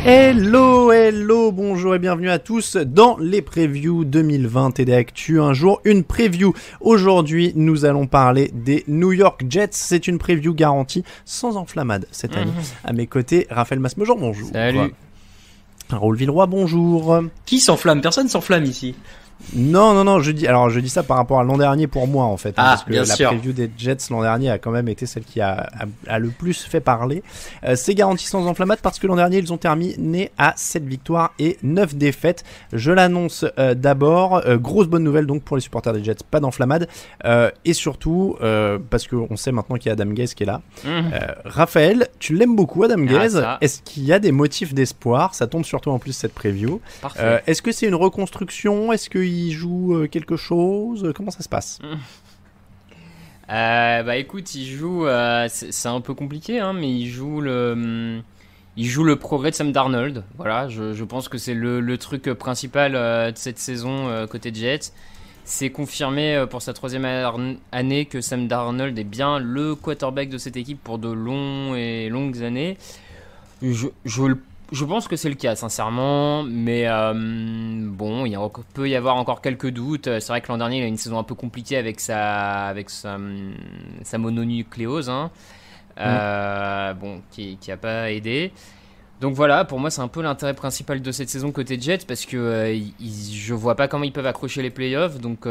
Hello, bonjour et bienvenue à tous dans les previews 2020 TD Actu, un jour une preview. Aujourd'hui nous allons parler des New York Jets, c'est une preview garantie sans enflammade cette année. À mes côtés, Raphaël Masmejean, bonjour. Salut. Raoul Villeroy, bonjour. Qui s'enflamme? Personne s'enflamme ici. Non, je dis ça par rapport à l'an dernier pour moi en fait, parce que bien la sûr. preview des Jets l'an dernier a quand même été celle qui a le plus fait parler. C'est garanti sans enflammade parce que l'an dernier ils ont terminé à 7 victoires et 9 défaites. Je l'annonce d'abord, grosse bonne nouvelle donc pour les supporters des Jets, pas d'enflammade, et surtout parce qu'on sait maintenant qu'il y a Adam Gase qui est là. Raphaël, tu l'aimes beaucoup Adam Gase, est-ce qu'il y a des motifs d'espoir? Ça tombe sur toi en plus cette preview. Est-ce que c'est une reconstruction? Est-ce qu'il joue quelque chose? Comment ça se passe? Écoute, il joue, c'est un peu compliqué, hein, mais il joue le progrès de Sam Darnold. Voilà, je pense que c'est le truc principal de cette saison côté Jets. C'est confirmé pour sa troisième année que Sam Darnold est bien le quarterback de cette équipe pour de longues années. Je pense que c'est le cas, sincèrement, mais bon, peut y avoir encore quelques doutes. C'est vrai que l'an dernier, il a une saison un peu compliquée avec sa mononucléose, hein, qui a pas aidé. Donc voilà, pour moi, c'est un peu l'intérêt principal de cette saison côté Jets, parce que je vois pas comment ils peuvent accrocher les playoffs, donc...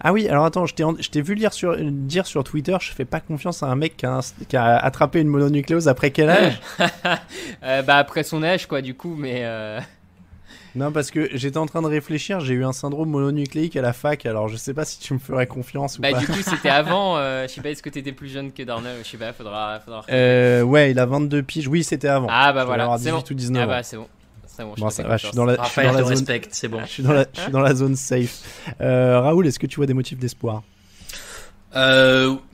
Ah oui, alors attends, je t'ai vu dire sur Twitter, je fais pas confiance à un mec qui a attrapé une mononucléose après quel âge? Après son âge, quoi, du coup, mais... Non, parce que j'étais en train de réfléchir, j'ai eu un syndrome mononucléique à la fac, alors je sais pas si tu me ferais confiance ou pas. Du coup, c'était avant, je sais pas, est-ce que t'étais plus jeune que Darnold? Je sais pas, faudra... Ouais, il a 22 piges, oui, c'était avant. Ah bah voilà, c'est bon. 18 ou 19 ans. C'est bon. Bon, ça va, je suis dans la Raphaël te zone, respecte, c'est bon. je suis dans la zone safe. Raoul, est-ce que tu vois des motifs d'espoir?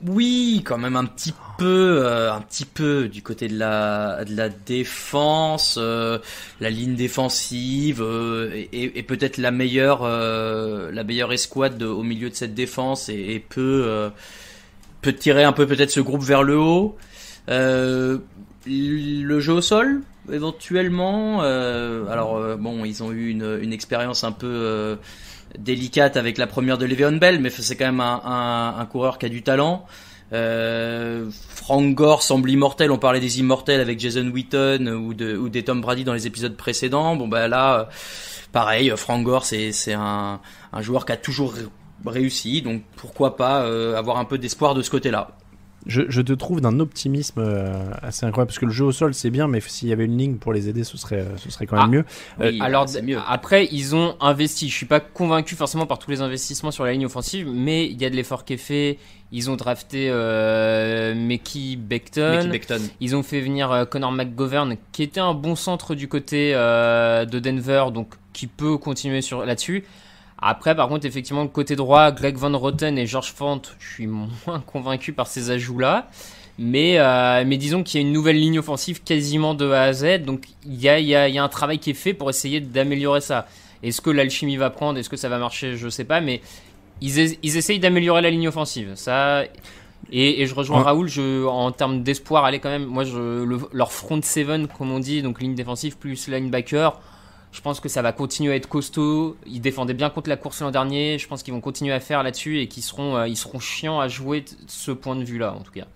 Oui, quand même un petit peu du côté de la défense, la ligne défensive et peut-être la meilleure escouade au milieu de cette défense et peut tirer un peu peut-être ce groupe vers le haut. Le jeu au sol éventuellement, ils ont eu une expérience un peu délicate avec la première de Le'Veon Bell, mais c'est quand même un coureur qui a du talent. Frank Gore semble immortel, on parlait des immortels avec Jason Witten ou des Tom Brady dans les épisodes précédents. Là pareil, Frank Gore c'est un joueur qui a toujours réussi, donc pourquoi pas avoir un peu d'espoir de ce côté-là. Je te trouve d'un optimisme assez incroyable, parce que le jeu au sol c'est bien, mais s'il y avait une ligne pour les aider, ce serait quand même mieux. Oui, alors c'est mieux. Après, ils ont investi. Je suis pas convaincu forcément par tous les investissements sur la ligne offensive, mais il y a de l'effort qui est fait. Ils ont drafté Mekhi Becton. Ils ont fait venir Connor McGovern, qui était un bon centre du côté de Denver, donc qui peut continuer là-dessus. Après, par contre, effectivement, le côté droit, Greg Van Roten et George Fant, je suis moins convaincu par ces ajouts-là. Mais disons qu'il y a une nouvelle ligne offensive quasiment de A à Z. Donc, il y a un travail qui est fait pour essayer d'améliorer ça. Est-ce que l'alchimie va prendre? Est-ce que ça va marcher? Je sais pas. Mais ils essayent d'améliorer la ligne offensive. Ça... Et je rejoins Raoul, en termes d'espoir, allez quand même. Moi, leur front seven, comme on dit, donc ligne défensive plus linebacker... Je pense que ça va continuer à être costaud. Ils défendaient bien contre la course l'an dernier. Je pense qu'ils vont continuer à faire là-dessus et qu'ils seront chiants à jouer de ce point de vue-là, en tout cas.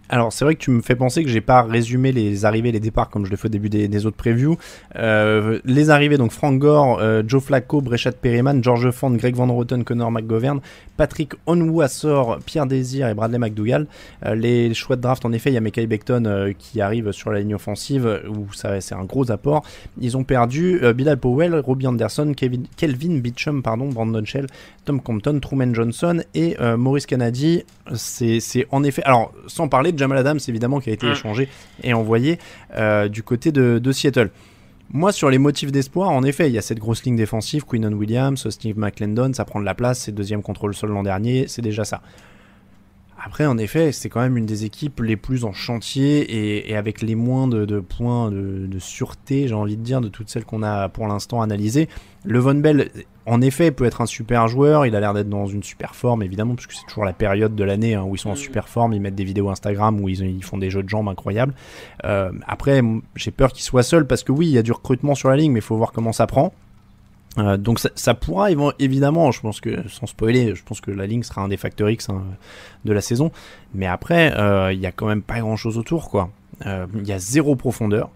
Alors c'est vrai que tu me fais penser que j'ai pas résumé les arrivées et les départs comme je le fais au début des autres previews. Les arrivées, donc Frank Gore, Joe Flacco, Breshad Perriman, George Fant, Greg Van Roten, Connor McGovern, Patrick Onwuasor, Pierre Desir et Bradley McDougall. Les choix de draft, en effet, il y a Mekhi Becton qui arrive sur la ligne offensive où ça c'est un gros apport. Ils ont perdu Bilal Powell, Robbie Anderson, Kelvin Beachum, Brandon Shell, Tom Compton, Truman Johnson et Maurice Kennedy. C'est en effet, alors sans parler de Jamal Adams évidemment qui a été échangé et envoyé du côté de Seattle. Moi sur les motifs d'espoir, en effet il y a cette grosse ligne défensive, Quinnen Williams, Steve McClendon, ça prend de la place, c'est deuxième contre le sol l'an dernier, c'est déjà ça. Après, en effet, c'est quand même une des équipes les plus en chantier et avec les moins de points de sûreté, j'ai envie de dire, de toutes celles qu'on a pour l'instant analysées. Levon Bell, en effet, peut être un super joueur. Il a l'air d'être dans une super forme, évidemment, parce que c'est toujours la période de l'année où ils sont en super forme. Ils mettent des vidéos Instagram où ils font des jeux de jambes incroyables. Après, j'ai peur qu'il soit seul parce que oui, il y a du recrutement sur la ligne, mais il faut voir comment ça prend. Donc ça pourra évidemment, je pense que sans spoiler, je pense que la ligne sera un des facteurs X de la saison. Mais après, il y a quand même pas grand chose autour, quoi. Il y a zéro profondeur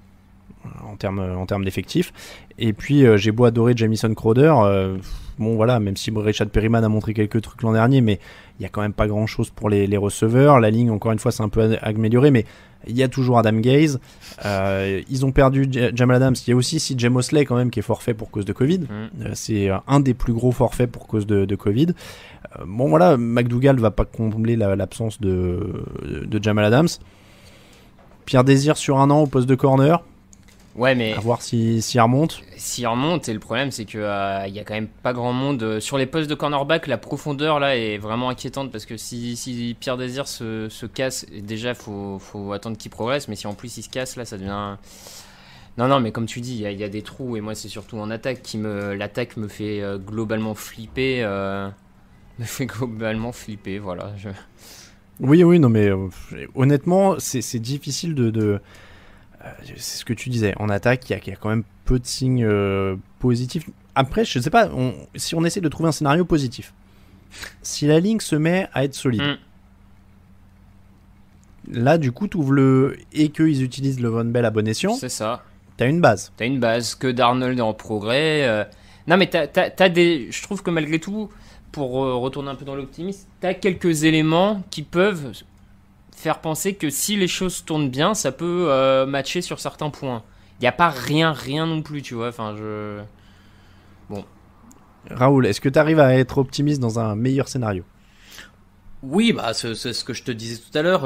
en termes d'effectifs. Et puis j'ai beau adorer Jamison Crowder, bon voilà, même si Rashad Perryman a montré quelques trucs l'an dernier, mais il y a quand même pas grand chose pour les receveurs. La ligne, encore une fois, c'est un peu amélioré, mais il y a toujours Adam Gaze. Ils ont perdu Jamal Adams. Il y a aussi CJ Mosley quand même qui est forfait pour cause de Covid. C'est un des plus gros forfaits pour cause de Covid. Bon voilà, McDougall va pas combler l'absence de Jamal Adams. Pierre Désir sur un an au poste de corner. Ouais, mais à voir s'il remonte. S'il remonte, et le problème c'est que y a quand même pas grand monde sur les postes de cornerback. La profondeur là est vraiment inquiétante parce que si Pierre Désir se casse, déjà faut attendre qu'il progresse, mais si en plus il se casse là, ça devient. Non, mais comme tu dis, il y a des trous, et moi c'est surtout en attaque l'attaque me fait globalement flipper. Voilà. Oui, non, mais honnêtement, c'est difficile c'est ce que tu disais. En attaque, il y a quand même peu de signes positifs. Après, je sais pas, si on essaie de trouver un scénario positif. Si la ligne se met à être solide, là, du coup, t'ouvres et qu'ils utilisent le Von Bell à bon escient. C'est ça. T'as une base. Que Darnold est en progrès. Non, mais je trouve que malgré tout, pour retourner un peu dans l'optimisme, t'as quelques éléments qui peuvent faire penser que si les choses tournent bien, ça peut matcher sur certains points. Il n'y a pas rien non plus, tu vois. Enfin, Bon. Raoul, est-ce que tu arrives à être optimiste dans un meilleur scénario ? Oui, bah c'est ce que je te disais tout à l'heure.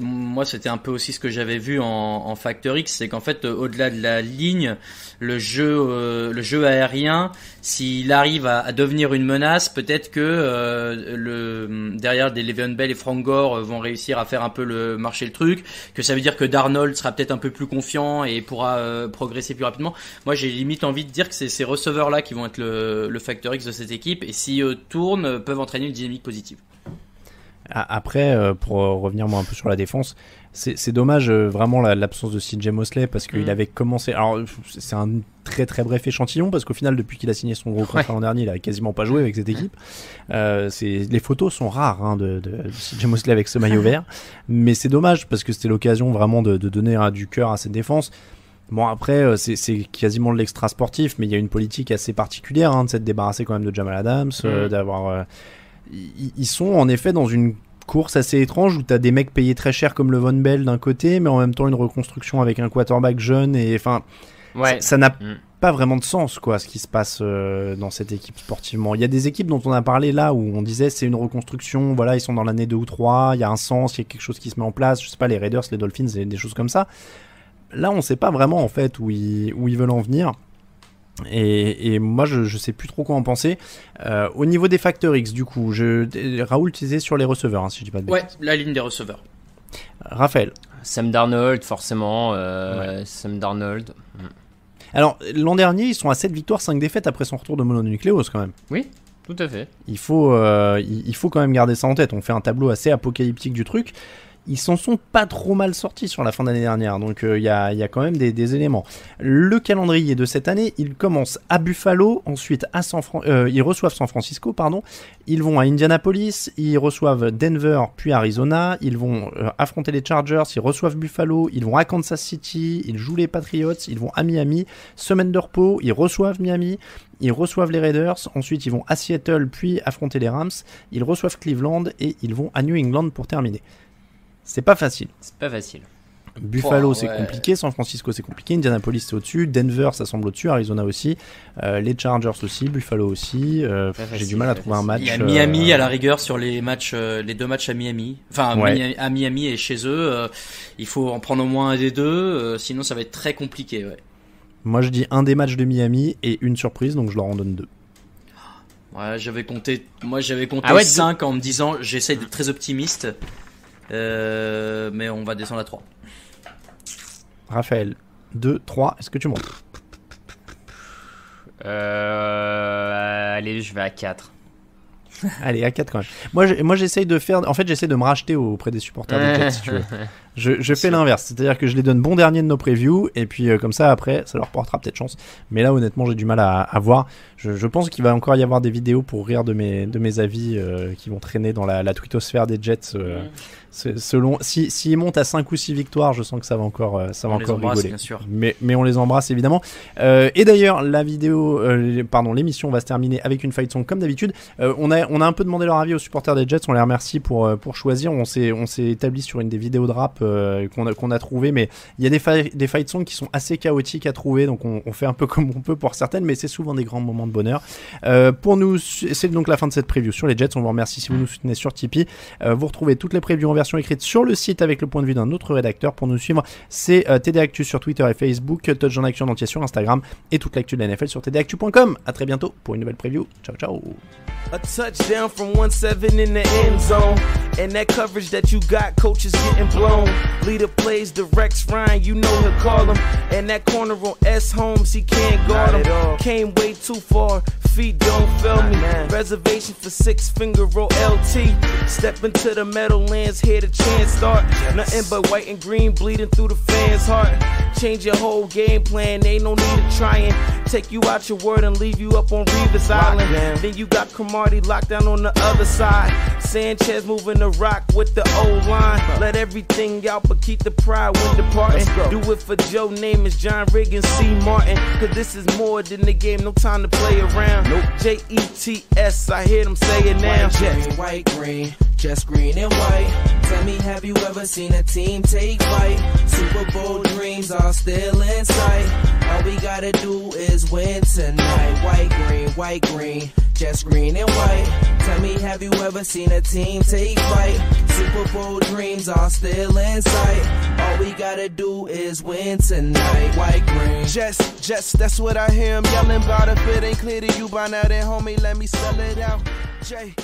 Moi, c'était un peu aussi ce que j'avais vu en Factor X, c'est qu'en fait, au-delà de la ligne, le jeu aérien, s'il arrive à devenir une menace, peut-être que derrière des Le'Veon Bell et Frank Gore vont réussir à faire un peu marcher le truc. Que ça veut dire que Darnold sera peut-être un peu plus confiant et pourra progresser plus rapidement. Moi, j'ai limite envie de dire que c'est ces receveurs-là qui vont être le Factor X de cette équipe, et si tournent, peuvent entraîner une dynamique positive. Après, pour revenir moi un peu sur la défense, c'est dommage vraiment l'absence de CJ Mosley parce qu'il avait commencé. Alors c'est un très très bref échantillon parce qu'au final, depuis qu'il a signé son gros contrat l'an dernier, il a quasiment pas joué avec cette équipe. Les photos sont rares de CJ Mosley avec ce maillot vert, mais c'est dommage parce que c'était l'occasion vraiment de donner du cœur à cette défense. Bon, après, c'est quasiment de l'extra sportif, mais il y a une politique assez particulière de s'être débarrassé quand même de Jamal Adams, d'avoir. Ils sont en effet dans une course assez étrange où tu as des mecs payés très cher comme le Von Bell d'un côté, mais en même temps une reconstruction avec un quarterback jeune, et enfin, ça n'a pas vraiment de sens, quoi, ce qui se passe dans cette équipe sportivement. Il y a des équipes dont on a parlé là où on disait c'est une reconstruction, voilà, ils sont dans l'année 2 ou 3, il y a un sens, il y a quelque chose qui se met en place, je sais pas, les Raiders, les Dolphins, des choses comme ça. Là, on sait pas vraiment en fait où ils veulent en venir. Et moi, je sais plus trop quoi en penser. Au niveau des facteurs X, du coup, Raoul, tu disais sur les receveurs, si je dis pas de bêtises. Ouais, la ligne des receveurs. Raphaël. Sam Darnold, forcément. Sam Darnold. Alors, l'an dernier, ils sont à 7 victoires, 5 défaites après son retour de mononucléose, quand même. Oui, tout à fait. Il faut quand même garder ça en tête. On fait un tableau assez apocalyptique du truc. Ils s'en sont pas trop mal sortis sur la fin d'année dernière, donc il y a quand même des éléments. Le calendrier de cette année, il commence à Buffalo, ensuite à ils reçoivent San Francisco, ils vont à Indianapolis, ils reçoivent Denver, puis Arizona, ils vont affronter les Chargers, ils reçoivent Buffalo, ils vont à Kansas City, ils jouent les Patriots, ils vont à Miami, semaine de repos, ils reçoivent Miami, ils reçoivent les Raiders, ensuite ils vont à Seattle, puis affronter les Rams, ils reçoivent Cleveland et ils vont à New England pour terminer. C'est pas facile. Buffalo, c'est compliqué. San Francisco, c'est compliqué. Indianapolis, c'est au-dessus. Denver, ça semble au-dessus. Arizona aussi. Les Chargers aussi. Buffalo aussi. J'ai du mal à trouver un match. Il y a Miami à la rigueur sur les deux matchs à Miami. Enfin, à Miami et chez eux. Il faut en prendre au moins un des deux. Sinon, ça va être très compliqué. Ouais. Moi, je dis un des matchs de Miami et une surprise. Donc, je leur en donne 2. Ouais, j'avais compté 5 en me disant j'essaie d'être très optimiste, mais on va descendre à 3. Raphaël, 2, 3, est-ce que tu montes? Allez, je vais à 4. Allez, à 4 quand même. Moi j'essaye de faire. En fait, j'essaie de me racheter auprès des supporters des Jets, si tu veux. Je fais l'inverse, c'est-à-dire que je les donne bon dernier de nos previews, et puis comme ça, après, ça leur portera peut-être chance. Mais là, honnêtement, j'ai du mal à voir. Je pense qu'il va encore y avoir des vidéos pour rire de mes avis qui vont traîner dans la twittosphère des Jets. Selon s'ils montent à 5 ou 6 victoires, je sens que ça va encore rigoler. Bien sûr. Mais on les embrasse évidemment. Et d'ailleurs, l'émission va se terminer avec une fight song comme d'habitude. On a un peu demandé leur avis aux supporters des Jets. On les remercie pour choisir. On s'est établi sur une des vidéos de rap qu'on a trouvé, mais il y a des fight songs qui sont assez chaotiques à trouver, donc on fait un peu comme on peut pour certaines, mais c'est souvent des grands moments de bonheur. Pour nous, c'est donc la fin de cette preview sur les Jets. On vous remercie si vous nous soutenez sur Tipeee. Vous retrouvez toutes les previews en version écrite sur le site avec le point de vue d'un autre rédacteur. Pour nous suivre, c'est TD Actu sur Twitter et Facebook, Touchdown Actu en entier sur Instagram, et toute l'actu de la NFL sur tdactu.com. À très bientôt pour une nouvelle preview. Ciao ciao. A touchdown from 1-7 in the end zone. And that coverage that you got, coach is getting blown. Leader plays the Rex Ryan, you know he'll call him. And that corner on S. Holmes, he can't guard him. Came way too far, feet don't fail me. Reservation for 6-finger roll LT. Step into the Meadowlands, hear the chance start. Nothing but white and green bleeding through the fans' heart. Change your whole game plan, ain't no need to try and take you out your word and leave you up on Revis Island. Then you got Cromartie locked down on the other side. Sanchez moving the rock with the O-line. Let everything out but keep the pride when departing. Do it for Joe Namath, John Riggins, C. Martin. Cause this is more than the game, no time to play around. Jets, I hear them say it now. White, green, just green and white. Tell me, have you ever seen a team take flight? Super Bowl dreams are still in sight. All we gotta do is win tonight. White, green, just green and white. Tell me, have you ever seen a team take flight? Super Bowl dreams are still in sight. All we gotta do is win tonight. White, green. Jets, that's what I hear him yelling about. If it ain't clear to you by now, then homie, let me spell it out. Jets.